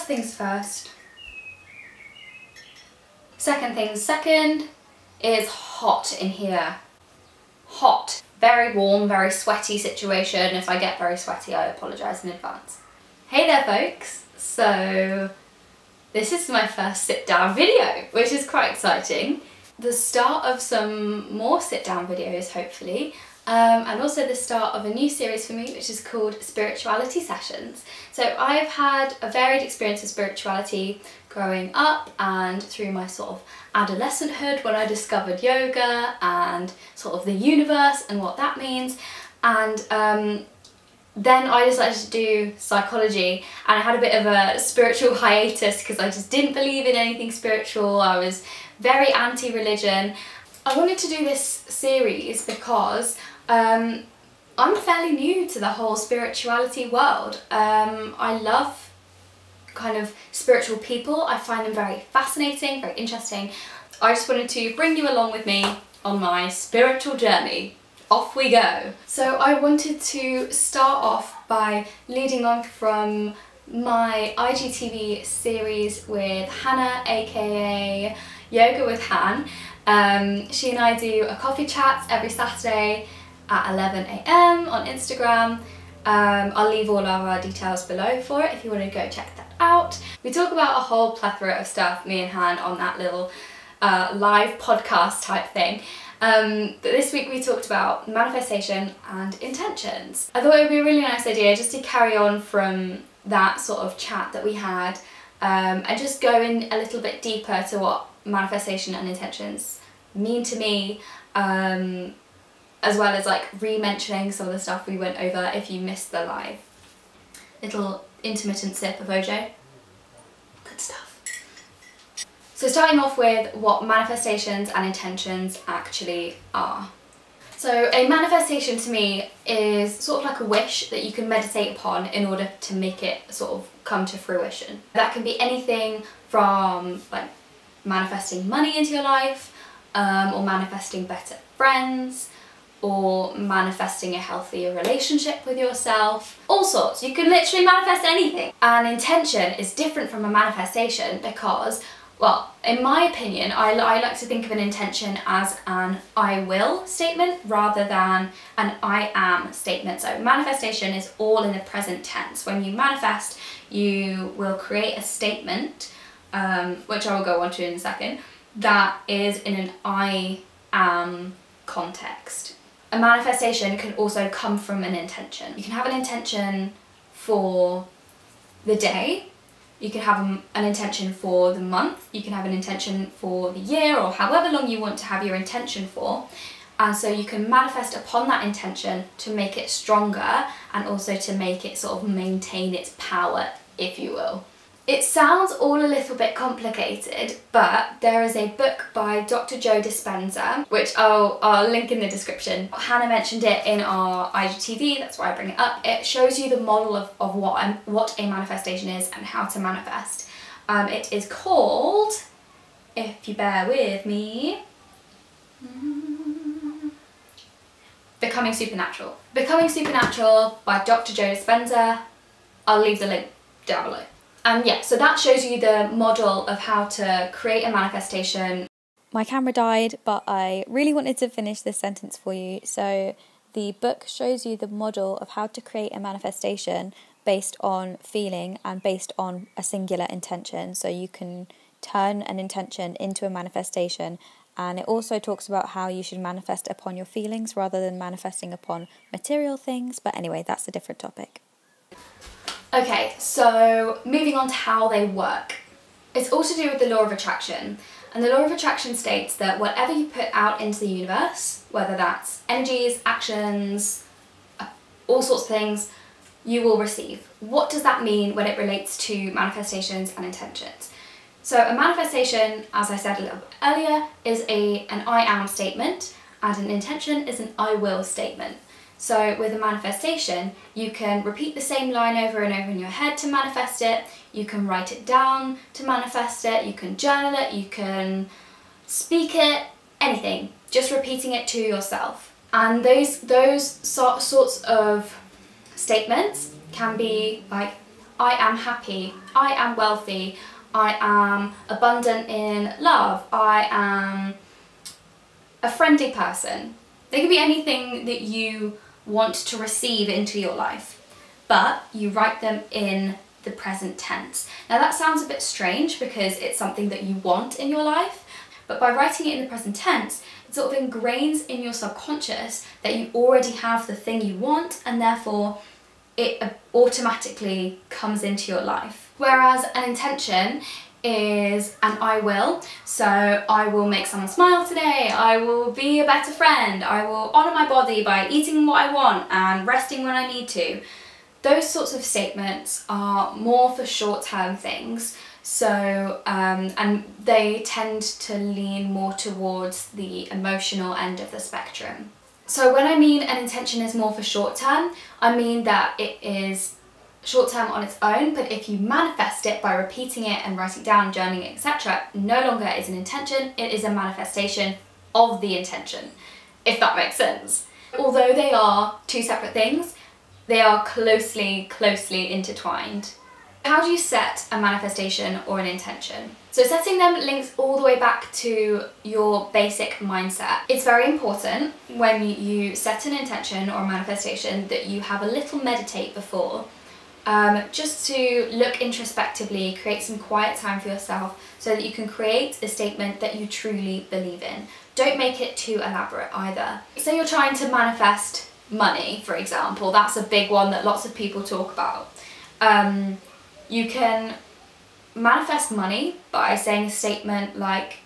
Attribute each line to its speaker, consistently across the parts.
Speaker 1: things first. Second things second is hot in here. Hot. Very warm, very sweaty situation. If I get very sweaty, I apologise in advance. Hey there folks. So this is my first sit down video, which is quite exciting. The start of some more sit down videos hopefully. And also the start of a new series for me, which is called Spirituality Sessions. So I've had a varied experience with spirituality growing up and through my sort of adolescenthood when I discovered yoga and sort of the universe and what that means. And then I decided to do psychology, and I had a bit of a spiritual hiatus because I just didn't believe in anything spiritual. I was very anti-religion. I wanted to do this series because I'm fairly new to the whole spirituality world. I love kind of spiritual people. I find them very fascinating, very interesting. I just wanted to bring you along with me on my spiritual journey. Off we go. So I wanted to start off by leading on from my IGTV series with Hannah, aka Yoga with Han. She and I do a coffee chat every Saturday at 11 AM on Instagram. I'll leave all of our details below for it if you want to go check that out. We talk about a whole plethora of stuff, me and Han, on that little live podcast type thing. But this week we talked about manifestation and intentions. I thought it would be a really nice idea just to carry on from that sort of chat that we had and just go in a little bit deeper to what manifestation and intentions mean to me, as well as like re-mentioning some of the stuff we went over if you missed the live. Little intermittent sip of OJ. Good stuff. So starting off with what manifestations and intentions actually are. So a manifestation to me is sort of like a wish that you can meditate upon in order to make it sort of come to fruition. That can be anything from like manifesting money into your life, or manifesting better friends, or manifesting a healthier relationship with yourself. All sorts. You can literally manifest anything. An intention is different from a manifestation because, well, in my opinion, I like to think of an intention as an I will statement rather than an I am statement. So manifestation is all in the present tense. When you manifest, you will create a statement, which I will go on to in a second, that is in an I am context. A manifestation can also come from an intention. You can have an intention for the day, you can have an intention for the month, you can have an intention for the year, or however long you want to have your intention for. And so you can manifest upon that intention to make it stronger and also to make it sort of maintain its power, if you will. It sounds all a little bit complicated, but there is a book by Dr. Joe Dispenza, which I'll link in the description. Hannah mentioned it in our IGTV, that's why I bring it up. It shows you the model of what a manifestation is and how to manifest. It is called, if you bear with me, Becoming Supernatural. Becoming Supernatural by Dr. Joe Dispenza. I'll leave the link down below. Yeah, so that shows you the model of how to create a manifestation.
Speaker 2: My camera died, but I really wanted to finish this sentence for you. So the book shows you the model of how to create a manifestation based on feeling and based on a singular intention. So you can turn an intention into a manifestation. And it also talks about how you should manifest upon your feelings rather than manifesting upon material things. But anyway, that's a different topic.
Speaker 1: Okay, so moving on to how they work. It's all to do with the law of attraction. And the law of attraction states that whatever you put out into the universe, whether that's energies, actions, all sorts of things, you will receive. What does that mean when it relates to manifestations and intentions? So a manifestation, as I said a little bit earlier, is an I am statement, and an intention is an I will statement. So with a manifestation, you can repeat the same line over and over in your head to manifest it, you can write it down to manifest it, you can journal it, you can speak it, anything, just repeating it to yourself. And those sorts of statements can be like, I am happy, I am wealthy, I am abundant in love, I am a friendly person. They can be anything that you want to receive into your life, but you write them in the present tense. Now that sounds a bit strange because it's something that you want in your life, but by writing it in the present tense, it sort of ingrains in your subconscious that you already have the thing you want, and therefore it automatically comes into your life. Whereas an intention is an I will. So I will make someone smile today, I will be a better friend, I will honour my body by eating what I want and resting when I need to. Those sorts of statements are more for short-term things. So, and they tend to lean more towards the emotional end of the spectrum. So when I mean an intention is more for short term, I mean that it is short term on its own, but if you manifest it by repeating it and writing it down, journaling it, etc., no longer is an intention, it is a manifestation of the intention, if that makes sense. Although they are two separate things, they are closely intertwined. How do you set a manifestation or an intention? So setting them links all the way back to your basic mindset. It's very important when you set an intention or a manifestation that you have a little meditate before, just to look introspectively, create some quiet time for yourself so that you can create a statement that you truly believe in. Don't make it too elaborate either. Say you're trying to manifest money, for example. That's a big one that lots of people talk about. You can manifest money by saying a statement like,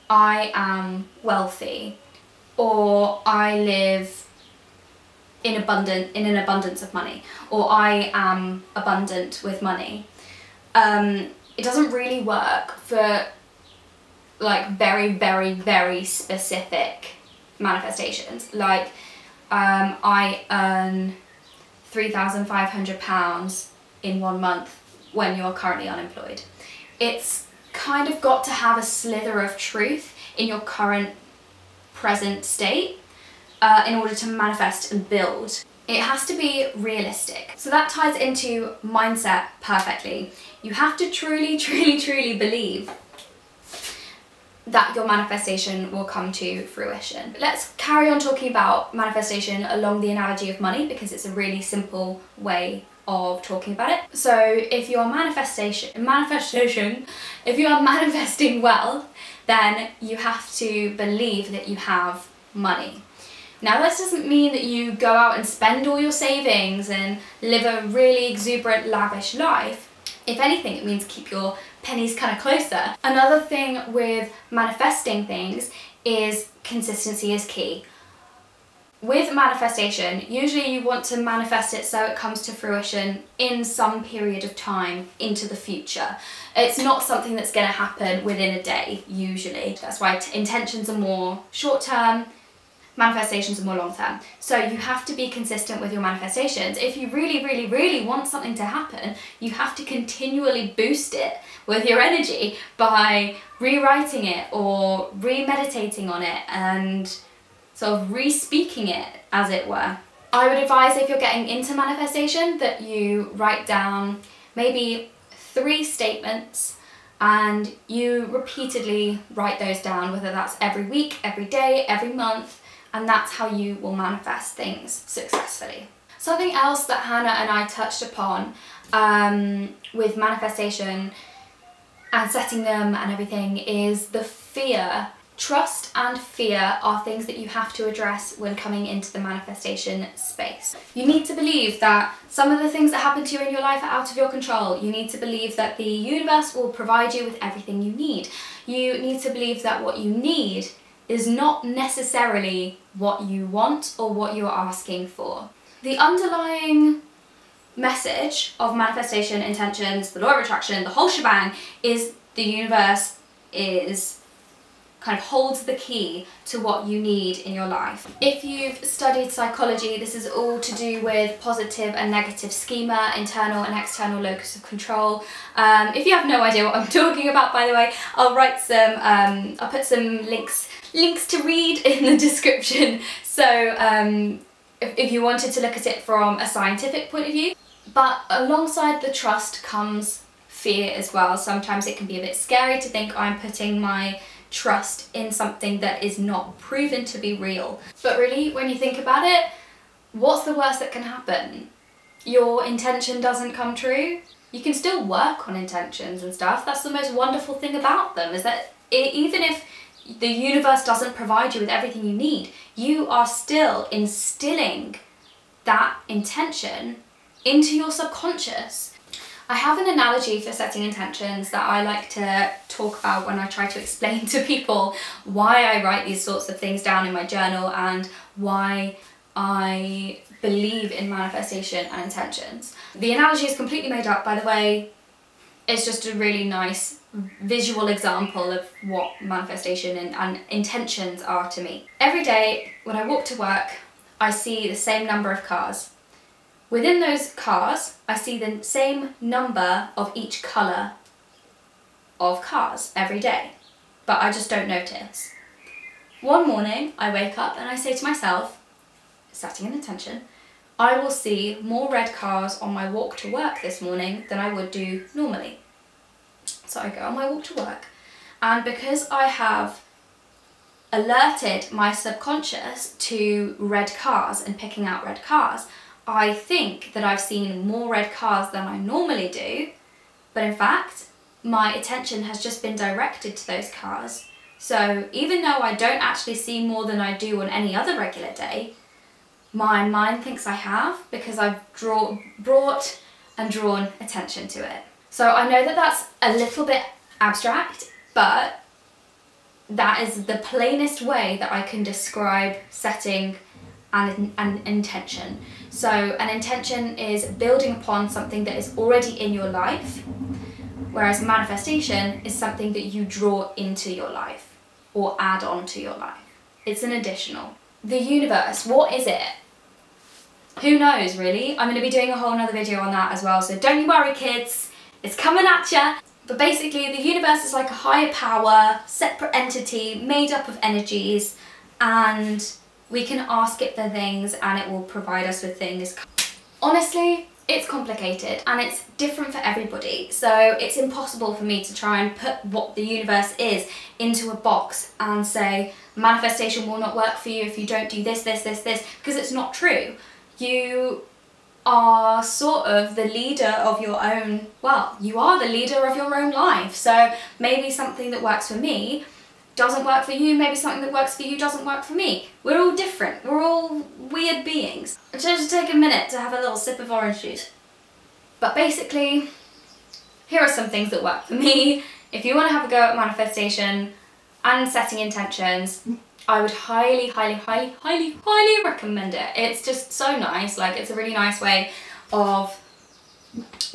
Speaker 1: I am wealthy, or I live in an abundance of money, or I am abundant with money. It doesn't really work for like very specific manifestations, like I earn £3,500 in 1 month when you're currently unemployed. It's kind of got to have a slither of truth in your current present state in order to manifest and build. It has to be realistic. So that ties into mindset perfectly. You have to truly believe that your manifestation will come to fruition. Let's carry on talking about manifestation along the analogy of money because it's a really simple way of talking about it. So if you are if you are manifesting wealth, then you have to believe that you have money. Now this doesn't mean that you go out and spend all your savings and live a really exuberant, lavish life. If anything, it means keep your pennies kind of closer. Another thing with manifesting things is consistency is key. With manifestation, usually you want to manifest it so it comes to fruition in some period of time into the future. It's not something that's going to happen within a day, usually. That's why intentions are more short-term, manifestations are more long-term. So you have to be consistent with your manifestations. If you really want something to happen, you have to continually boost it with your energy by rewriting it or remeditating on it and sort of re-speaking it, as it were. I would advise, if you're getting into manifestation, that you write down maybe 3 statements and you repeatedly write those down, whether that's every week, every day, every month, and that's how you will manifest things successfully. Something else that Hannah and I touched upon with manifestation and setting them and everything is the fear. Trust and fear are things that you have to address when coming into the manifestation space. You need to believe that some of the things that happen to you in your life are out of your control. You need to believe that the universe will provide you with everything you need. You need to believe that what you need is not necessarily what you want or what you're asking for. The underlying message of manifestation, intentions, the law of attraction, the whole shebang is the universe is kind of holds the key to what you need in your life. If you've studied psychology, this is all to do with positive and negative schema, internal and external locus of control. If you have no idea what I'm talking about, by the way, I'll write some, I'll put some links to read in the description. So if you wanted to look at it from a scientific point of view. But alongside the trust comes fear as well. Sometimes it can be a bit scary to think I'm putting my trust in something that is not proven to be real. But really, when you think about it, what's the worst that can happen? Your intention doesn't come true. You can still work on intentions and stuff. That's the most wonderful thing about them, is that even if the universe doesn't provide you with everything you need, you are still instilling that intention into your subconscious. I have an analogy for setting intentions that I like to talk about when I try to explain to people why I write these sorts of things down in my journal and why I believe in manifestation and intentions. The analogy is completely made up, by the way. It's just a really nice visual example of what manifestation and intentions are to me. Every day when I walk to work, I see the same number of cars. Within those cars, I see the same number of each colour of cars every day, but I just don't notice. One morning, I wake up and I say to myself, setting an intention, I will see more red cars on my walk to work this morning than I would do normally. So I go on my walk to work, and because I have alerted my subconscious to red cars and picking out red cars, I think that I've seen more red cars than I normally do, but in fact, my attention has just been directed to those cars. So even though I don't actually see more than I do on any other regular day, my mind thinks I have, because I've brought and drawn attention to it. So I know that that's a little bit abstract, but that is the plainest way that I can describe setting an intention. So an intention is building upon something that is already in your life, whereas manifestation is something that you draw into your life or add on to your life. It's an additional. The universe, what is it? Who knows, really? I'm going to be doing a whole nother video on that as well, so don't you worry, kids. It's coming at ya. But basically, the universe is like a higher power, separate entity made up of energies, and we can ask it for things and it will provide us with things. Honestly, it's complicated and it's different for everybody, so it's impossible for me to try and put what the universe is into a box and say manifestation will not work for you if you don't do this, because it's not true. You are sort of the leader of your own, well, you are the leader of your own life, so maybe something that works for me doesn't work for you, maybe something that works for you doesn't work for me. We're all different, we're all weird beings. Just take a minute to have a little sip of orange juice. But basically, here are some things that work for me. If you want to have a go at manifestation and setting intentions, I would highly recommend it. It's just so nice, like it's a really nice way of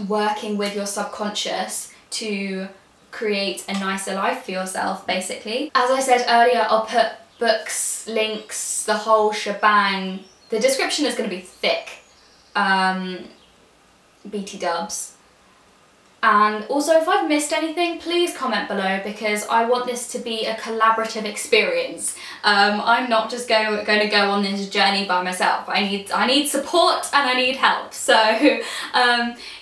Speaker 1: working with your subconscious to create a nicer life for yourself, basically. As I said earlier, I'll put books, links, the whole shebang. The description is going to be thick, BT dubs. And also, if I've missed anything, please comment below, because I want this to be a collaborative experience. I'm not just going to go on this journey by myself. I need support and I need help. So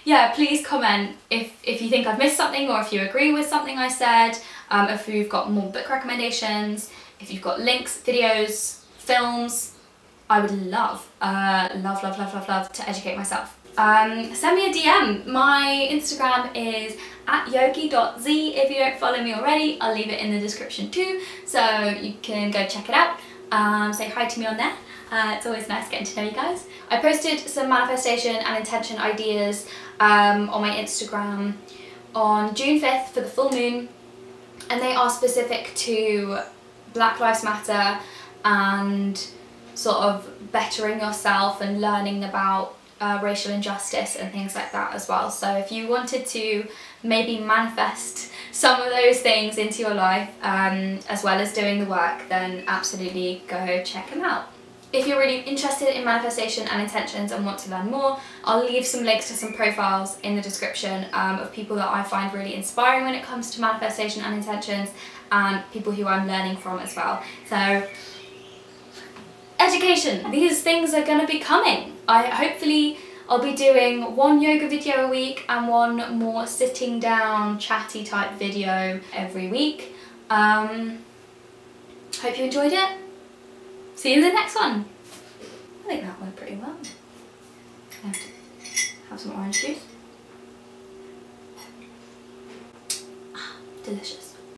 Speaker 1: yeah, please comment if you think I've missed something, or if you agree with something I said, if you've got more book recommendations, if you've got links, videos, films. I would love to educate myself. Send me a DM. My Instagram is @yogi.z. If you don't follow me already, I'll leave it in the description too, so you can go check it out. Say hi to me on there. It's always nice getting to know you guys. I posted some manifestation and intention ideas on my Instagram on June 5th for the full moon, and they are specific to Black Lives Matter and sort of bettering yourself and learning about racial injustice and things like that as well. So if you wanted to maybe manifest some of those things into your life, as well as doing the work, then absolutely go check them out. If you're really interested in manifestation and intentions and want to learn more, I'll leave some links to some profiles in the description of people that I find really inspiring when it comes to manifestation and intentions, and people who I'm learning from as well. So education, these things are going to be coming. Hopefully I'll be doing one yoga video a week and one more sitting down chatty type video every week. Hope you enjoyed it. See you in the next one. I think that went pretty well. I have to have some orange juice. Delicious.